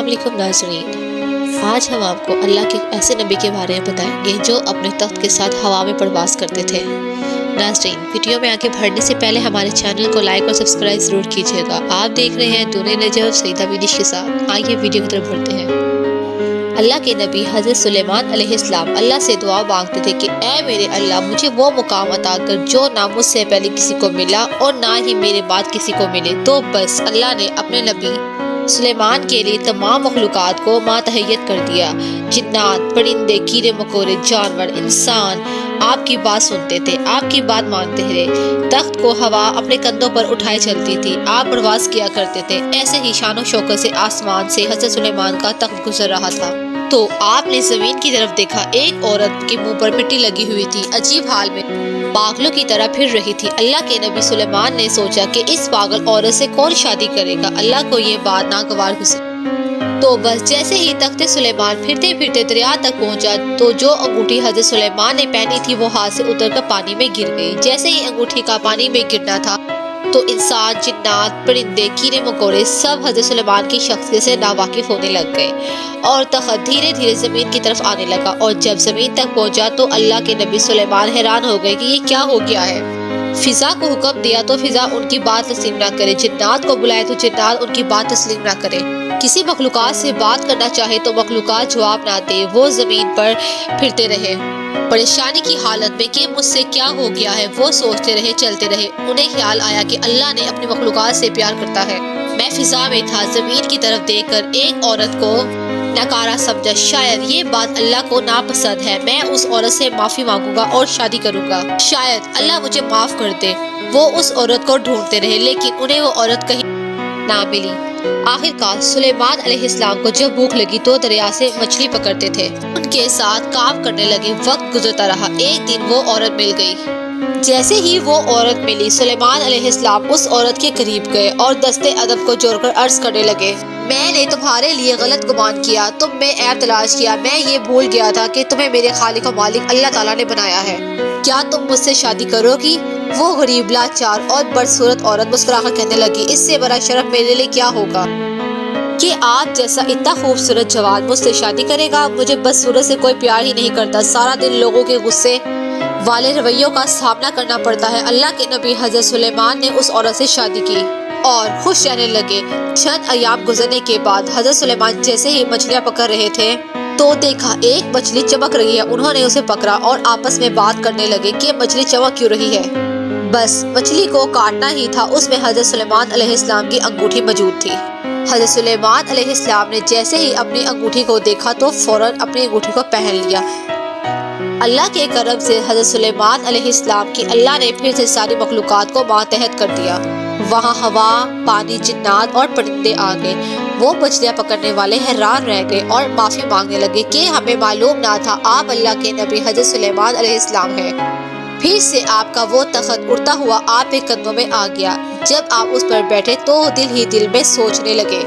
अस्सलाम वालेकुम नाज़रीन। आज हम आपको अल्लाह के ऐसे नबी के बारे में बताएंगे जो अपने तख्त के साथ हवा में परवास करते थे। नाज़रीन, वीडियो में आगे बढ़ने से पहले हमारे चैनल को लाइक और सब्सक्राइब ज़रूर कीजिएगा। आप देख रहे हैं दूने नजब सईदा विनिश के साथ। आइए वीडियो की तरफ बढ़ते हैं। अल्लाह के नबी हज़रत सुलेमान अलैहिस्सलाम अल्लाह से दुआ मांगते थे कि ऐ मेरे अल्लाह, मुझे वो मुकाम अता कर जो ना मुझसे पहले किसी को मिला और ना ही मेरे बाद किसी को मिले। तो बस अल्लाह ने अपने नबी सुलेमान के लिए तमाम मखलूक़ात को मातहय्यत कर दिया। जिन्नात, परिंदे, कीड़े मकोड़े, जानवर, इंसान आपकी बात सुनते थे, आपकी बात मानते थे। तख्त को हवा अपने कंधों पर उठाए चलती थी, आप प्रवास किया करते थे। ऐसे ही शानो शौकत से आसमान से हज़रत सुलेमान का तख्त गुजर रहा था। तो आपने जमीन की तरफ देखा, एक औरत के मुंह पर मिट्टी लगी हुई थी, अजीब हाल में पागलों की तरह फिर रही थी। अल्लाह के नबी सुलेमान ने सोचा कि इस पागल औरत से कौन शादी करेगा। अल्लाह को ये बात नागवार गुजरी। तो बस जैसे ही तख्ते सुलेमान फिरते फिरते दरिया तक पहुंचा तो जो अंगूठी हज़रत सुलेमान ने पहनी थी वो हाथ से उतरकर पानी में गिर गई। जैसे ही अंगूठी का पानी में गिरना था तो इंसान, जिन्नात, परिंदे, कीड़े मकोड़े सब हज़रत सुलेमान की शख्सियत से नावाकिफ होने लग गए और तख्त धीरे धीरे जमीन की तरफ आने लगा। और जब जमीन तक पहुंचा तो अल्लाह के नबी सुलेमान हैरान हो गए कि ये क्या हो गया है। फिजा को हुक्म दिया तो फिजा उनकी बात तस्लीम ना करे, जिन्नात को बुलाए तो जिन्नात उनकी बात तस्लीम ना करे। किसी मखलूक़ात से बात करना चाहे तो मखलूक़ात जवाब ना दे, वो जमीन पर फिरते रहे परेशानी की हालत में कि मुझसे क्या हो गया है। वो सोचते रहे, चलते रहे। उन्हें ख्याल आया कि अल्लाह ने अपनी मखलूक़ात से प्यार करता है। मैं फिजा में था, जमीन की तरफ देखकर एक औरत को नकारा समझा। शायद ये बात अल्लाह को नापसंद है। मैं उस औरत से माफी मांगूंगा और शादी करूंगा, शायद अल्लाह मुझे माफ कर दे। वो उस औरत को ढूंढते रहे लेकिन उन्हें वो औरत कहीं ना मिली। आखिरकार सुलेमान अलैहिस्सलाम को जब भूख लगी तो दरिया से मछली पकड़ते थे, उनके साथ काम करने लगे। वक्त गुजरता रहा, एक दिन वो औरत मिल गई। जैसे ही वो औरत मिली, सुलेमान अलैहिस्सलाम उस औरत के करीब गए और दस्ते अदब को जोड़कर अर्ज करने लगे, मैंने तुम्हारे लिए गलत गुमान किया, तुम में ऐब तलाश किया। मैं ये भूल गया था कि तुम्हें मेरे खालिक और मालिक अल्लाह ताला ने बनाया है। क्या तुम मुझसे शादी करोगी? वो गरीब, लाचार और बदसूरत औरत मुस्कुराकर कहने लगी, इससे बड़ा शर्फ मेरे लिए क्या होगा कि आप जैसा इतना खूबसूरत जवान मुझसे शादी करेगा। मुझे बदसूरत से कोई प्यार ही नहीं करता। सारा दिन लोगों के गुस्से वाले रवैयों का सामना करना पड़ता है। अल्लाह के नबी हज़रत सुलेमान ने उस औरत से शादी की और खुश रहने लगे। चंद अय्याम गुजरने के बाद हज़रत सुलेमान जैसे ही मछलियाँ पकड़ रहे थे तो देखा एक मछली चमक रही है। उन्होंने उसे पकड़ा और आपस में बात करने लगे कि मछली चमक क्यों रही है। बस मछली को काटना ही था। उसमें हज़रत सुलेमान अलैहिस्सलाम की अंगूठी मौजूद थी। हज़रत सुलेमान अलैहिस्सलाम ने जैसे ही अपनी अंगूठी को देखा तो फौरन अपनी अंगूठी को पहन लिया। अल्लाह के करम से हज़रत सुलेमान अलैहिस्सलाम की अल्लाह ने फिर से सारी मखलूक़ात को मातहत कर दिया। वहाँ हवा, पानी, जिन्नात और परिंदे आ गए। वो मछलियाँ पकड़ने वाले हैरान रह गए और माफ़ी मांगने लगे कि हमें मालूम ना था आप अल्लाह के नबी हज़रत सुलेमान अलैहिस्सलाम हैं। फिर से आपका वो तख्त उड़ता हुआ आप के कदमों में आ गया। जब आप उस पर बैठे तो दिल ही दिल में सोचने लगे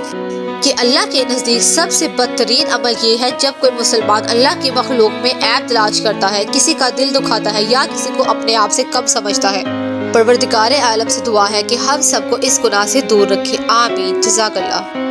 कि अल्लाह के नज़दीक सबसे बदतरीन अमल ये है जब कोई मुसलमान अल्लाह की मखलूक में ऐब तलाश करता है, किसी का दिल दुखाता है या किसी को अपने आप से कम समझता है। परवरदिगार आलम से दुआ है कि हम सबको इस गुनाह से दूर रखे। आमीन। जज़ाकल्लाह।